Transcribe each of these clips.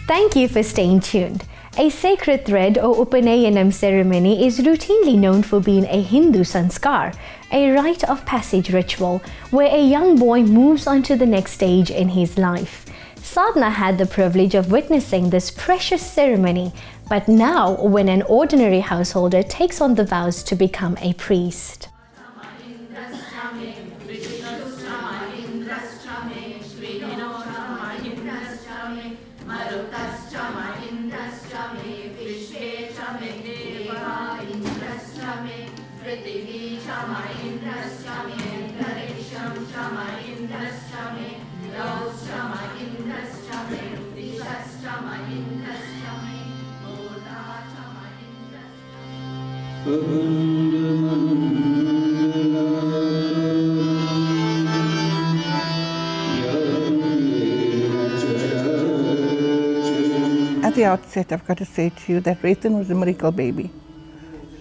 Thank you for staying tuned. A sacred thread or Upanayanam ceremony is routinely known for being a Hindu sanskar, a rite of passage ritual where a young boy moves on to the next stage in his life. Sadhana had the privilege of witnessing this precious ceremony, but now when an ordinary householder takes on the vows to become a priest. At the outset, I've got to say to you that Raithan was a miracle baby.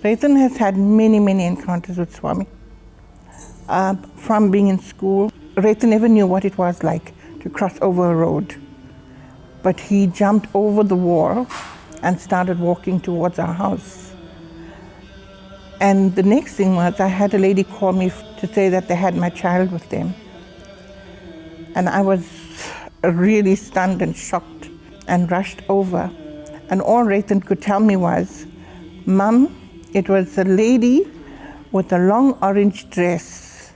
Raithan has had many, many encounters with Swami. From being in school, Raithan never knew what it was like to cross over a road. But he jumped over the wall and started walking towards our house. And the next thing was, I had a lady call me to say that they had my child with them. And I was really stunned and shocked and rushed over. And all Raithan could tell me was, "Mum, it was a lady with a long orange dress."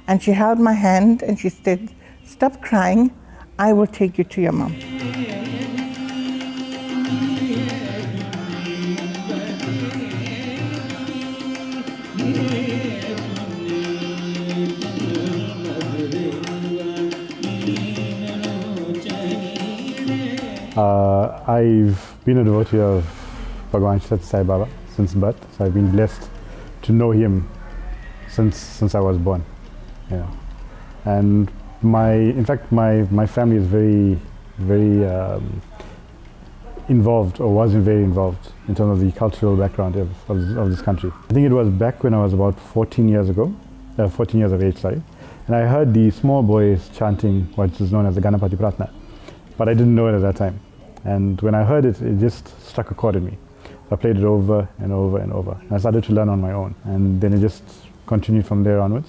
And she held my hand and she said, "Stop crying, I will take you to your mom." I've been a devotee of Bhagavan Sai Baba since birth, so I've been blessed to know him since I was born. Yeah. And in fact, my family is very involved, or was very involved in terms of the cultural background of this country. I think it was back when I was about 14 years of age, sorry, and I heard the small boys chanting what is known as the Ganapati Pratna, but I didn't know it at that time. And when I heard it, it just struck a chord in me. I played it over and over and over. And I started to learn on my own, and then it just continued from there onwards.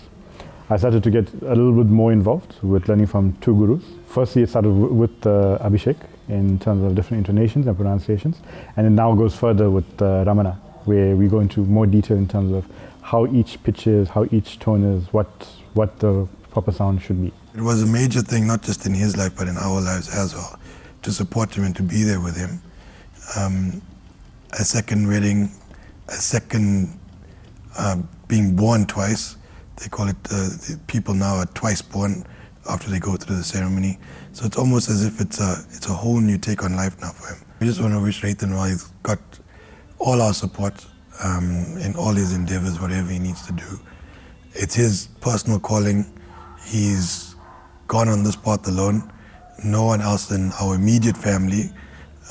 I started to get a little bit more involved with learning from two gurus. Firstly, it started with Abhishek in terms of different intonations and pronunciations, and it now goes further with Ramana, where we go into more detail in terms of how each pitch is, how each tone is, what the proper sound should be. It was a major thing, not just in his life, but in our lives as well, to support him and to be there with him. A second wedding, a second being born twice. They call it, the people now are twice born after they go through the ceremony. So it's almost as if it's a whole new take on life now for him. We just want to wish Raithan well. He's got all our support in all his endeavors, whatever he needs to do. It's his personal calling. He's gone on this path alone. No one else in our immediate family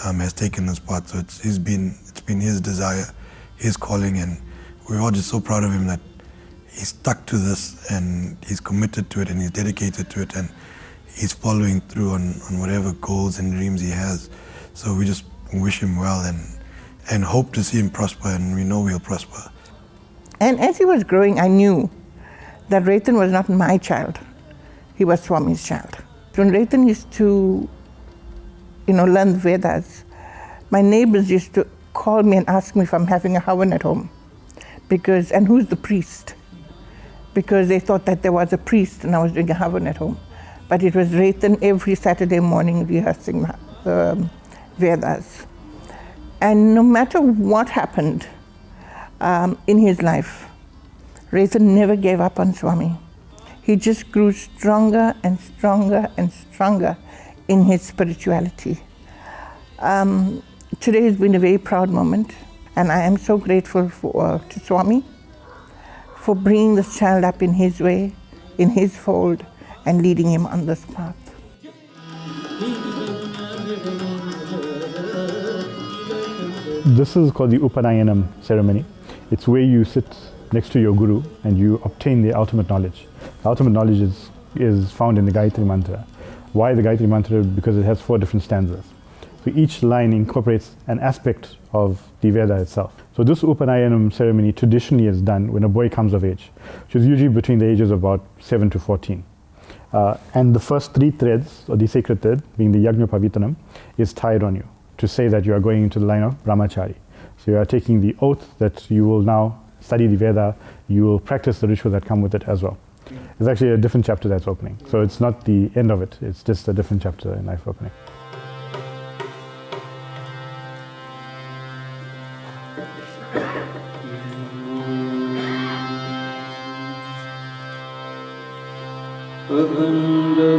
has taken this path. So it's been his desire, his calling, and we're all just so proud of him that he's stuck to this and he's committed to it and he's dedicated to it and he's following through on whatever goals and dreams he has. So we just wish him well and hope to see him prosper, and we know he'll prosper. And as he was growing, I knew that Raithan was not my child. He was Swami's child. When Raithan used to, learn the Vedas, my neighbors used to call me and ask me if I'm having a havan at home. And who's the priest? Because they thought that there was a priest and I was doing a havan at home. But it was Raithan every Saturday morning rehearsing Vedas. And no matter what happened in his life, Raithan never gave up on Swami. He just grew stronger and stronger and stronger in his spirituality. Today has been a very proud moment, and I am so grateful to Swami for bringing this child up in his way, in his fold, and leading him on this path. This is called the Upanayanam ceremony. It's where you sit next to your guru and you obtain the ultimate knowledge. The ultimate knowledge is found in the Gayatri Mantra. Why the Gayatri Mantra? Because it has 4 different stanzas. So each line incorporates an aspect of the Veda itself. So this Upanayanam ceremony traditionally is done when a boy comes of age, which is usually between the ages of about 7 to 14. And the first 3 threads, or the sacred thread, being the Yajna Pavitanam, is tied on you to say that you are going into the line of Brahmachari. So you are taking the oath that you will now study the Veda, you will practice the rituals that come with it as well. It's actually a different chapter that's opening. So it's not the end of it, it's just a different chapter in life opening. Govender